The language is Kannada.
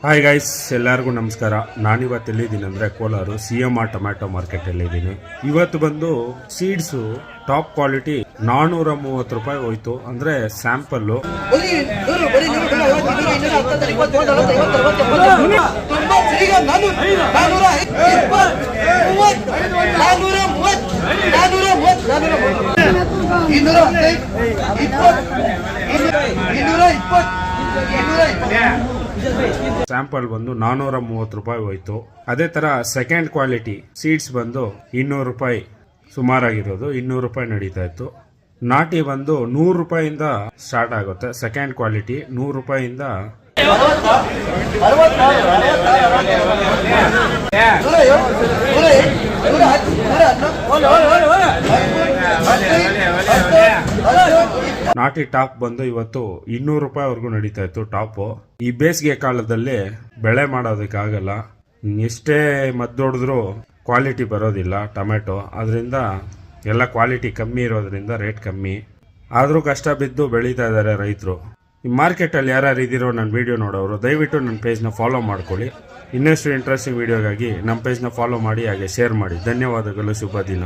ಹಾಯ್ ಗೈಸ್, ಎಲ್ಲರಿಗೂ ನಮಸ್ಕಾರ. ನಾನಿವತ್ತು ಎಲ್ಲಿದ್ದೀನಿ ಅಂದರೆ ಕೋಲಾರು CMR ಟೊಮ್ಯಾಟೊ ಮಾರ್ಕೆಟಲ್ಲಿ ಇದ್ದೀನಿ. ಇವತ್ತು ಬಂದು ಸೀಡ್ಸು ಟಾಪ್ ಕ್ವಾಲಿಟಿ 430 ರೂಪಾಯಿ ಹೋಯ್ತು. ಅಂದರೆ ಸ್ಯಾಂಪಲ್ಲು. ಸ್ಯಾಂಪಲ್ ಬಂದು 430 ರೂಪಾಯಿ ಹೋಯ್ತು. ಅದೇ ತರ ಸೆಕೆಂಡ್ ಕ್ವಾಲಿಟಿ ಸೀಡ್ಸ್ ಬಂದು 200 ರೂಪಾಯಿ ಸುಮಾರಾಗಿರೋದು, 200 ರೂಪಾಯಿ ನಡೀತಾ ಇತ್ತು. ನಾಟಿ ಬಂದು 100 ರೂಪಾಯಿಂದ ಸ್ಟಾರ್ಟ್ ಆಗುತ್ತೆ. ಸೆಕೆಂಡ್ ಕ್ವಾಲಿಟಿ 100 ರೂಪಾಯಿಂದ ನಾಟಿ ಟಾಪ್ ಬಂದು ಇವತ್ತು 200 ರೂಪಾಯಿವರೆಗೂ ನಡೀತಾ ಇತ್ತು ಟಾಪು. ಈ ಬೇಸಿಗೆ ಕಾಲದಲ್ಲಿ ಬೆಳೆ ಮಾಡೋದಕ್ಕಾಗಲ್ಲ, ಎಷ್ಟೇ ಮದ್ದೊಡಿದ್ರೂ ಕ್ವಾಲಿಟಿ ಬರೋದಿಲ್ಲ ಟೊಮೆಟೊ. ಅದರಿಂದ ಎಲ್ಲ ಕ್ವಾಲಿಟಿ ಕಮ್ಮಿ ಇರೋದ್ರಿಂದ ರೇಟ್ ಕಮ್ಮಿ. ಆದರೂ ಕಷ್ಟ ಬಿದ್ದು ಬೆಳೀತಾ ಇದ್ದಾರೆ ರೈತರು. ಈ ಮಾರ್ಕೆಟಲ್ಲಿ ಯಾರ್ಯಾರು ಇದ್ದೀರೋ ನನ್ನ ವಿಡಿಯೋ ನೋಡೋರು ದಯವಿಟ್ಟು ನನ್ನ ಪೇಜ್ನ ಫಾಲೋ ಮಾಡ್ಕೊಳ್ಳಿ. ಇನ್ನಷ್ಟು ಇಂಟ್ರೆಸ್ಟಿಂಗ್ ವಿಡಿಯೋಗಾಗಿ ನಮ್ಮ ಪೇಜ್ನ ಫಾಲೋ ಮಾಡಿ, ಹಾಗೆ ಶೇರ್ ಮಾಡಿ. ಧನ್ಯವಾದಗಳು. ಶುಭ ದಿನ.